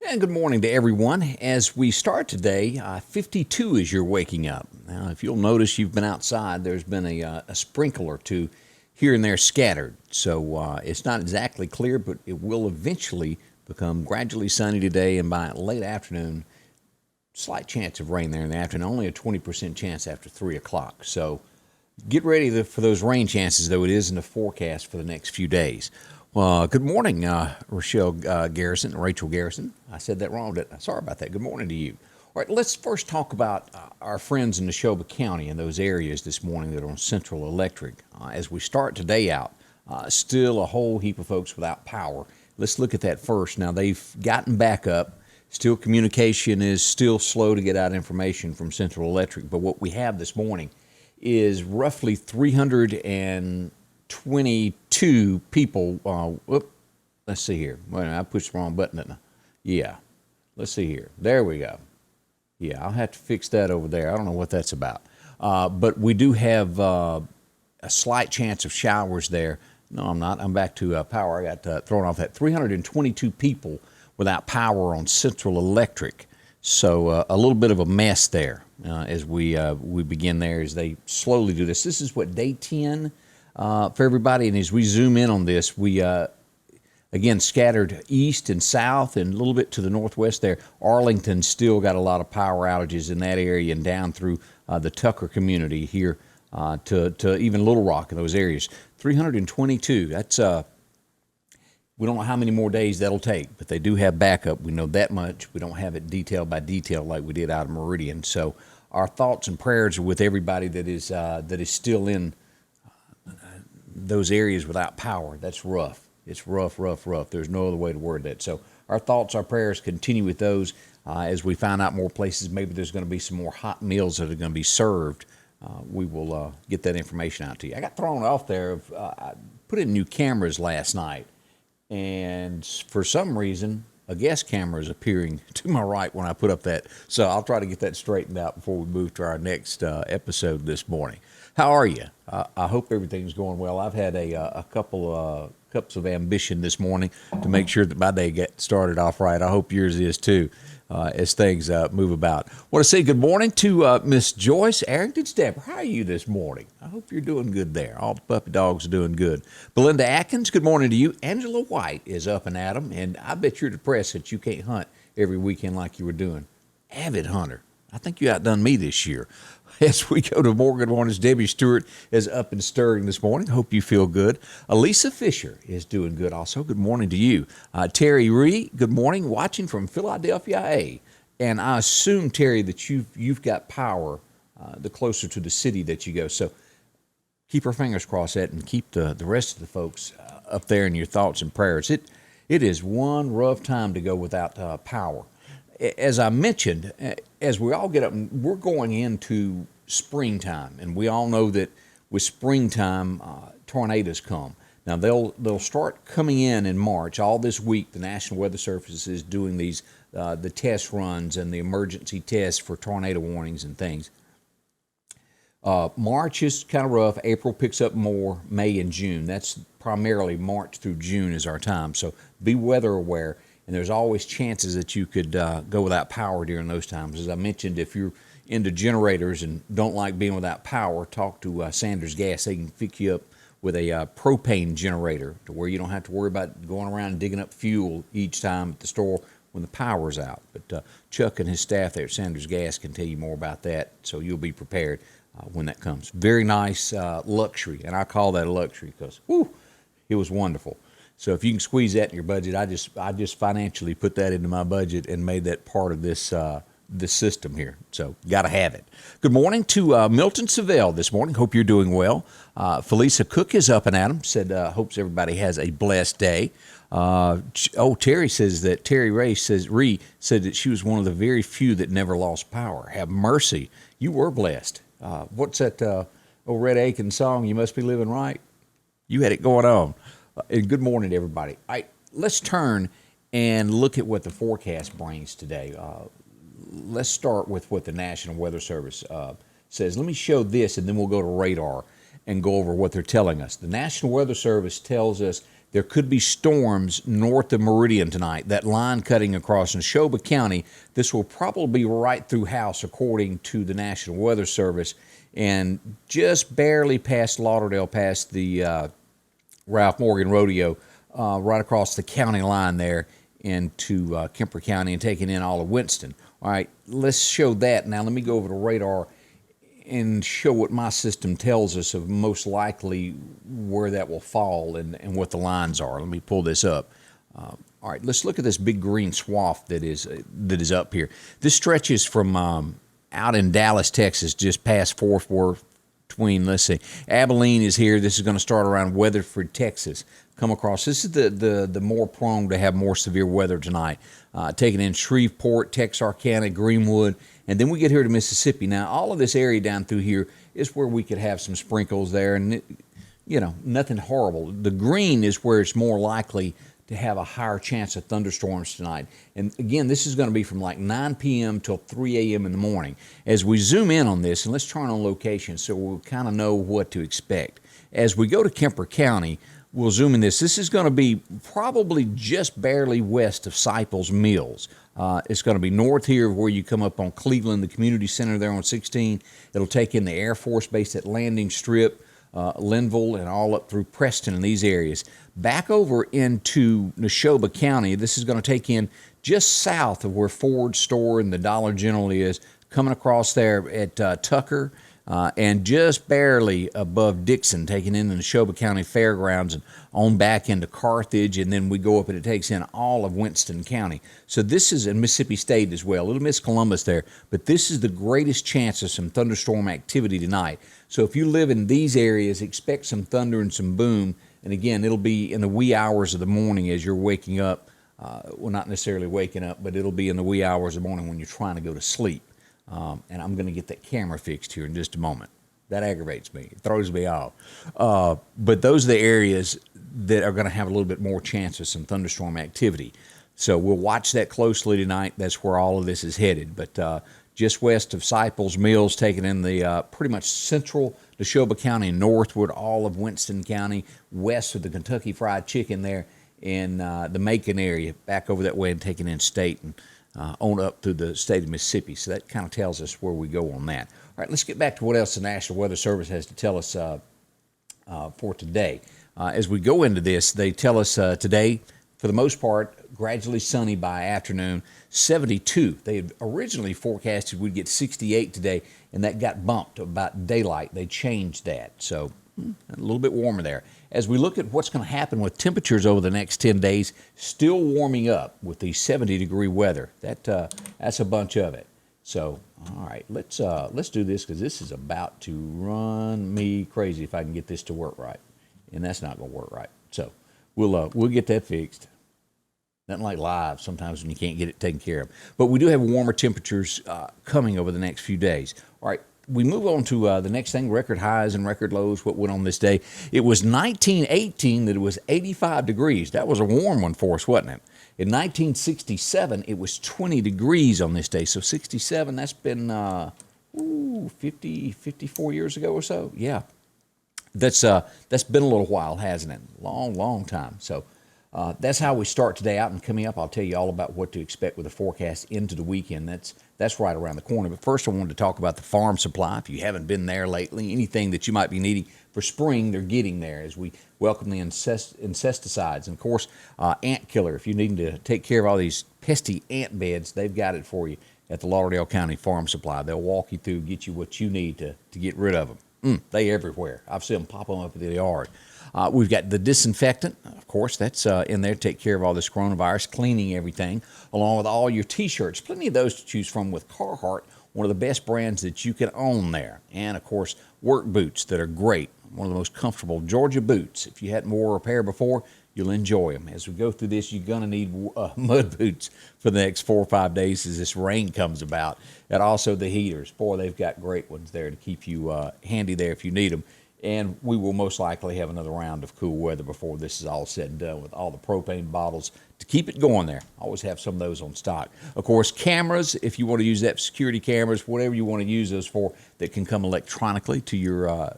And good morning to everyone. As we start today, 52 as you're waking up. Now, if you'll notice, you've been outside. There's been a sprinkle or two here and there scattered. So it's not exactly clear, but it will eventually become gradually sunny today. And by late afternoon, slight chance of rain there in the afternoon. Only a 20% chance after 3 o'clock. So get ready for those rain chances, though it is in the forecast for the next few days. Well, good morning, Rachel Rachel Garrison. I said that wrong. Sorry about that. Good morning to you. All right, let's first talk about our friends in Neshoba County and those areas this morning that are on Central Electric. As we start today out, still a whole heap of folks without power. Let's look at that first. Now, they've gotten back up. Still, communication is still slow to get out information from Central Electric. But what we have this morning is roughly 322 people. Let's see here. Wait a minute, I pushed the wrong button, didn't I? Yeah. Let's see here. There we go. Yeah, I'll have to fix that over there. I don't know what that's about. But we do have a slight chance of showers there. No, I'm not. I'm back to power. I got thrown off that. 322 people without power on Central Electric. So a little bit of a mess there as we begin there as they slowly do this. This is what, day 10 for everybody. And as we zoom in on this, we again scattered east and south and a little bit to the northwest there. Arlington still got a lot of power outages in that area and down through the Tucker community here to even Little Rock in those areas. 322. That's we don't know how many more days that'll take, but they do have backup. We know that much. We don't have it detail by detail like we did out of Meridian. So our thoughts and prayers are with everybody that is still in those areas without power. That's rough. It's rough. There's no other way to word that. So our thoughts, our prayers continue with those as we find out more places. Maybe there's going to be some more hot meals that are going to be served. We will get that information out to you. I got thrown off there. I put in new cameras last night, and for some reason, a guest camera is appearing to my right when I put up that. So I'll try to get that straightened out before we move to our next episode this morning. How are you? I hope everything's going well. I've had a couple cups of ambition this morning to make sure that my day gets started off right. I hope yours is too as things move about. I want to say good morning to Miss Joyce Arrington Stepper. How are you this morning? I hope you're doing good there. All the puppy dogs are doing good. Belinda Atkins, good morning to you. Angela White is up and at 'em, and I bet you're depressed that you can't hunt every weekend like you were doing. Avid hunter. I think you outdone me this year. As we go to more good mornings, Debbie Stewart is up and stirring this morning. Hope you feel good. Elisa Fisher is doing good also. Good morning to you. Terry Ree, good morning, watching from Philadelphia, A. And I assume, Terry, that you've got power the closer to the city that you go. So keep our fingers crossed that and keep the rest of the folks up there in your thoughts and prayers. It is one rough time to go without power. As I mentioned, as we all get up, we're going into springtime, and we all know that with springtime, tornadoes come. Now they'll start coming in March. All this week, the National Weather Service is doing these the test runs and the emergency tests for tornado warnings and things. March is kind of rough. April picks up more. May and June. That's primarily March through June is our time. So be weather aware. And there's always chances that you could go without power during those times. As I mentioned, if you're into generators and don't like being without power, talk to Sanders Gas. They can pick you up with a propane generator to where you don't have to worry about going around and digging up fuel each time at the store when the power's out. But Chuck and his staff there at Sanders Gas can tell you more about that, so you'll be prepared when that comes. Very nice luxury, and I call that a luxury because, it was wonderful. So if you can squeeze that in your budget, I just financially put that into my budget and made that part of this system here. So got to have it. Good morning to Milton Savell this morning. Hope you're doing well. Felisa Cook is up and at 'em. Said hopes everybody has a blessed day. Terry says that Ree said that she was one of the very few that never lost power. Have mercy. You were blessed. What's that old Red Aiken song? You must be living right. You had it going on. And good morning to everybody. All right, let's turn and look at what the forecast brings today. Let's start with what the National Weather Service says. Let me show this, and then we'll go to radar and go over what they're telling us. The National Weather Service tells us There could be storms north of Meridian tonight, that line cutting across Neshoba County. This will probably be right through house, according to the National Weather Service, and just barely past Lauderdale, past the Ralph Morgan Rodeo, right across the county line there into Kemper County and taking in all of Winston. All right, let's show that. Now let me go over to radar and show what my system tells us of most likely where that will fall and what the lines are. Let me pull this up. All right, let's look at this big green swath that is up here. This stretches from out in Dallas, Texas, just past Fort Worth, between, let's see, Abilene is here. This is going to start around Weatherford, Texas. Come across. This is the more prone to have more severe weather tonight. Taking in Shreveport, Texarkana, Greenwood, and then we get here to Mississippi. Now, all of this area down through here is where we could have some sprinkles there, and nothing horrible. The green is where it's more likely to have a higher chance of thunderstorms tonight. And again, this is going to be from like 9 p.m. till 3 a.m. in the morning. As we zoom in on this, and let's turn on location so we'll kind of know what to expect. As we go to Kemper County, we'll zoom in this. This is going to be probably just barely west of Cypress Mills. It's going to be north here where you come up on Cleveland, the community center there on 16. It'll take in the Air Force Base at Landing Strip, Linville, and all up through Preston and these areas. Back over into Neshoba County, this is going to take in just south of where Ford's store and the Dollar General is, coming across there at Tucker, and just barely above Dixon, taking in the Neshoba County Fairgrounds and on back into Carthage, and then we go up and it takes in all of Winston County. So this is in Mississippi State as well, Little Miss Columbus there, but this is the greatest chance of some thunderstorm activity tonight. So if you live in these areas, expect some thunder and some boom, and again, it'll be in the wee hours of the morning as you're waking up. Well, not necessarily waking up, but it'll be in the wee hours of the morning when you're trying to go to sleep. And I'm going to get that camera fixed here in just a moment. That aggravates me. It throws me off. But those are the areas that are going to have a little bit more chance of some thunderstorm activity. So we'll watch that closely tonight. That's where all of this is headed. But just west of Cypress Mills, taking in the pretty much central Neshoba County, northward all of Winston County, west of the Kentucky Fried Chicken there, in the Macon area, back over that way and taking in state and on up through the state of Mississippi. So that kind of tells us where we go on that. All right, let's get back to what else the National Weather Service has to tell us for today. As we go into this, they tell us today, for the most part, gradually sunny by afternoon, 72. They had originally forecasted we'd get 68 today, and that got bumped to about daylight. They changed that, so a little bit warmer there. As we look at what's going to happen with temperatures over the next 10 days, still warming up with the 70-degree weather. That's a bunch of it. So, all right, let's do this because this is about to run me crazy if I can get this to work right, and that's not going to work right. So we'll get that fixed. Nothing like live sometimes when you can't get it taken care of. But we do have warmer temperatures coming over the next few days. All right. We move on to the next thing, record highs and record lows, what went on this day. It was 1918 that it was 85 degrees. That was a warm one for us, wasn't it? In 1967, it was 20 degrees on this day. So 67, that's been 54 years ago or so. Yeah, that's been a little while, hasn't it? Long time. So that's how we start today out. And coming up, I'll tell you all about what to expect with the forecast into the weekend. That's right around the corner. But first, I wanted to talk about the farm supply. If you haven't been there lately, anything that you might be needing for spring, they're getting there as we welcome the insecticides. And, of course, ant killer. If you're needing to take care of all these pesky ant beds, they've got it for you at the Lauderdale County Farm Supply. They'll walk you through, get you what you need to get rid of them. They everywhere. I've seen them pop them up in the yard. We've got the disinfectant, of course, that's in there to take care of all this coronavirus, cleaning everything, along with all your T-shirts. Plenty of those to choose from with Carhartt, one of the best brands that you can own there. And, of course, work boots that are great, one of the most comfortable Georgia boots. If you hadn't wore a pair before, you'll enjoy them. As we go through this, you're going to need mud boots for the next 4 or 5 days as this rain comes about. And also the heaters. Boy, they've got great ones there to keep you handy there if you need them. And we will most likely have another round of cool weather before this is all said and done with all the propane bottles to keep it going there. Always have some of those on stock. Of course, cameras, if you want to use that, security cameras, whatever you want to use those for, that can come electronically to your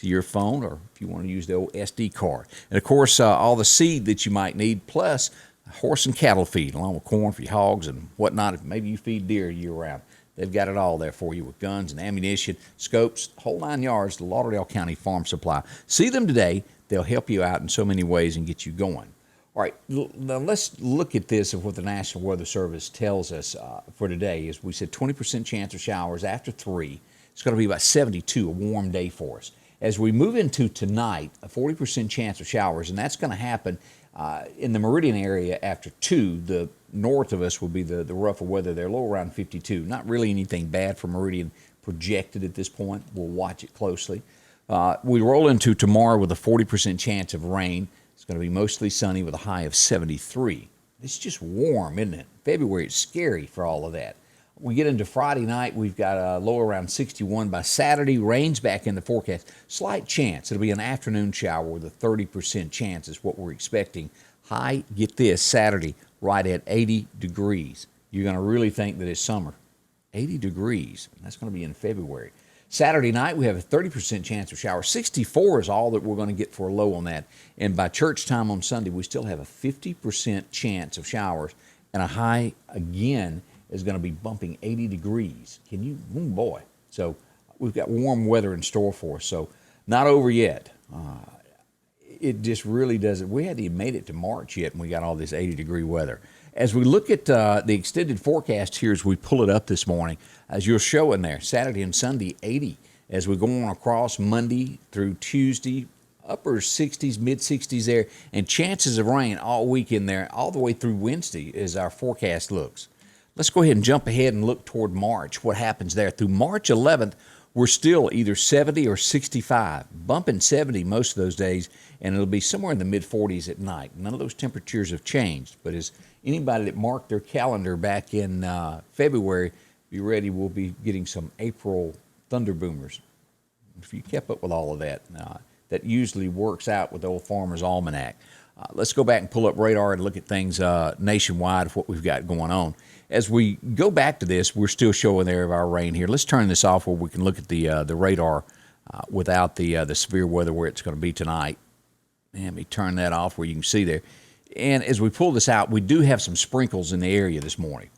to your phone, or if you want to use the old SD card. And, of course, all the seed that you might need, plus horse and cattle feed, along with corn for your hogs and whatnot. If maybe you feed deer year-round. They've got it all there for you with guns and ammunition, scopes, whole 9 yards, the Lauderdale County Farm Supply. See them today. They'll help you out in so many ways and get you going. All right, now let's look at this of what the National Weather Service tells us for today. As we said, 20% chance of showers after 3. It's going to be about 72, a warm day for us. As we move into tonight, a 40% chance of showers, and that's going to happen in the Meridian area after 2. The north of us will be the rougher weather there, low around 52. Not really anything bad for Meridian projected at this point. We'll watch it closely. We roll into tomorrow with a 40% chance of rain. It's going to be mostly sunny with a high of 73. It's just warm, isn't it? February is scary for all of that. We get into Friday night, we've got a low around 61. By Saturday, rain's back in the forecast. Slight chance. It'll be an afternoon shower with a 30% chance is what we're expecting. High, get this, Saturday, right at 80 degrees. You're going to really think that it's summer. 80 degrees. That's going to be in February. Saturday night, we have a 30% chance of showers. 64 is all that we're going to get for a low on that. And by church time on Sunday, we still have a 50% chance of showers. And a high, again, is going to be bumping 80 degrees. Can you? Oh, boy. So we've got warm weather in store for us. So not over yet. It just really doesn't. We hadn't even made it to March yet, and we got all this 80-degree weather. As we look at the extended forecast here as we pull it up this morning, as you're showing there, Saturday and Sunday, 80. As we go on across Monday through Tuesday, upper 60s, mid-60s there, and chances of rain all week in there, all the way through Wednesday as our forecast looks. Let's go ahead and jump ahead and look toward March, what happens there. Through March 11th, we're still either 70 or 65, bumping 70 most of those days, and it'll be somewhere in the mid-40s at night. None of those temperatures have changed, but as anybody that marked their calendar back in February, be ready, we'll be getting some April thunder boomers. If you kept up with all of that, that usually works out with the old Farmer's Almanac. Let's go back and pull up radar and look at things nationwide of what we've got going on. As we go back to this, we're still showing there of our rain here. Let's turn this off where we can look at the radar without the severe weather where it's going to be tonight. And let me turn that off where you can see there. And as we pull this out, we do have some sprinkles in the area this morning.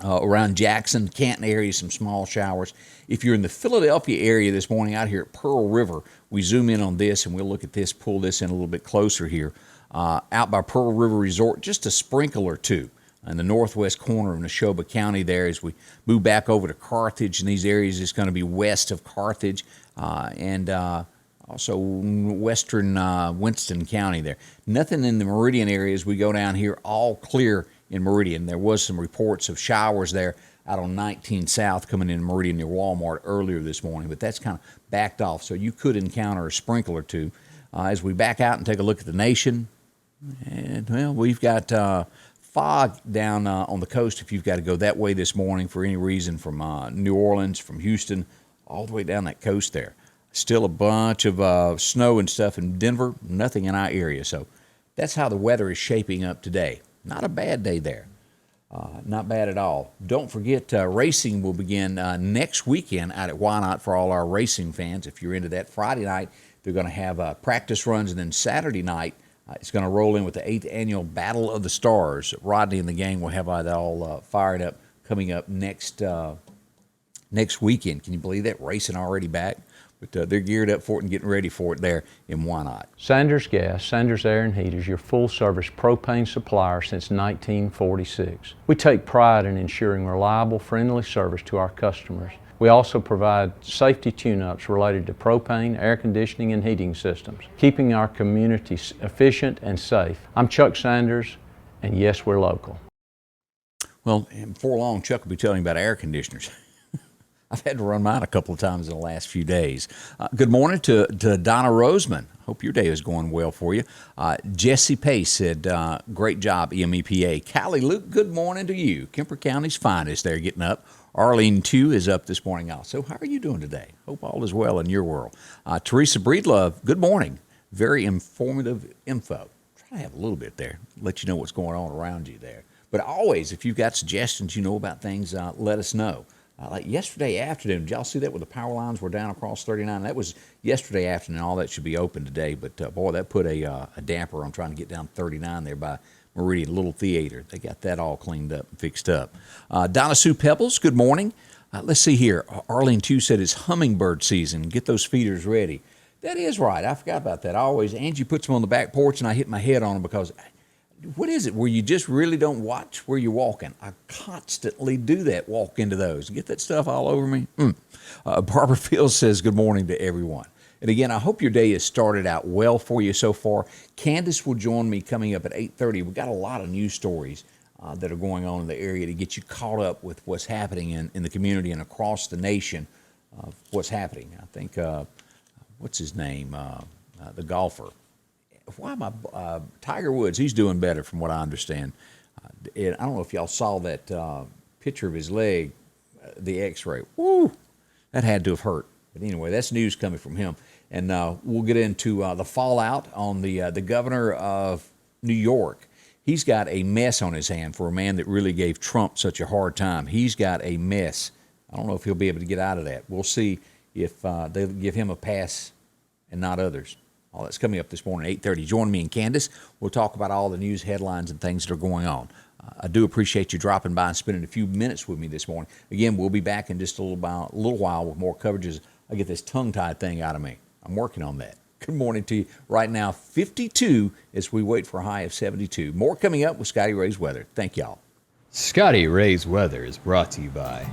Around Jackson, Canton area, some small showers. If you're in the Philadelphia area this morning out here at Pearl River, we zoom in on this and we'll look at this, pull this in a little bit closer here. Out by Pearl River Resort, just a sprinkle or two in the northwest corner of Neshoba County there. As we move back over to Carthage in these areas, it's going to be west of Carthage and also western Winston County there. Nothing in the Meridian area as we go down here, all clear in Meridian. There was some reports of showers there out on 19 South coming in Meridian near Walmart earlier this morning, but that's kind of backed off, so you could encounter a sprinkle or two. As we back out and take a look at the nation, and, well, we've got fog down on the coast if you've got to go that way this morning for any reason from New Orleans, from Houston, all the way down that coast there. Still a bunch of snow and stuff in Denver, nothing in our area. So that's how the weather is shaping up today. Not a bad day there. Not bad at all. Don't forget, racing will begin next weekend out at Why Not for all our racing fans. If you're into that, Friday night, they're going to have practice runs, and then Saturday night, it's going to roll in with the 8th annual Battle of the Stars. Rodney and the gang will have that all fired up coming up next weekend. Can you believe that? Racing already back. But they're geared up for it and getting ready for it there in Why Not. Sanders Gas, Sanders Air and Heat is your full-service propane supplier since 1946. We take pride in ensuring reliable, friendly service to our customers. We also provide safety tune-ups related to propane, air conditioning, and heating systems, keeping our community efficient and safe. I'm Chuck Sanders, and yes, we're local. Well, before long, Chuck will be telling you about air conditioners. I've had to run mine a couple of times in the last few days. Good morning to Donna Roseman. Hope your day is going well for you. Jesse Pace said, great job, EMEPA. Callie Luke, good morning to you. Kemper County's finest there getting up. Arlene, too, is up this morning also. How are you doing today? Hope all is well in your world. Teresa Breedlove, good morning. Very informative info. Try to have a little bit there, let you know what's going on around you there. But always, if you've got suggestions, you know about things, let us know. Like yesterday afternoon. Did y'all see that where the power lines were down across 39? That was yesterday afternoon. All that should be open today. But, boy, that put a damper on trying to get down 39 there by Meridian Little Theater. They got that all cleaned up and fixed up. Donna Sue Pebbles, good morning. Let's see here. Arlene Tew said it's hummingbird season. Get those feeders ready. That is right. I forgot about that. Angie puts them on the back porch, and I hit my head on them because what is it where you just really don't watch where you're walking? I constantly do that, walk into those. Get that stuff all over me. Barbara Fields says good morning to everyone. And again, I hope your day has started out well for you so far. Candace will join me coming up at 8:30. We've got a lot of news stories that are going on in the area to get you caught up with what's happening in the community and across the nation of what's happening. I think, what's his name? The golfer. Why am I Tiger Woods? He's doing better from what I understand. And I don't know if y'all saw that picture of his leg, the X-ray. Woo, that had to have hurt. But anyway, that's news coming from him. And we'll get into the fallout on the governor of New York. He's got a mess on his hand for a man that really gave Trump such a hard time. He's got a mess. I don't know if he'll be able to get out of that. We'll see if they'll give him a pass and not others. All that's coming up this morning at 8:30. Join me and Candace. We'll talk about all the news headlines and things that are going on. I do appreciate you dropping by and spending a few minutes with me this morning. Again, we'll be back in just a little while with more coverages. I get this tongue-tied thing out of me. I'm working on that. Good morning to you. Right now, 52 as we wait for a high of 72. More coming up with Scotty Ray's weather. Thank y'all. Scotty Ray's weather is brought to you by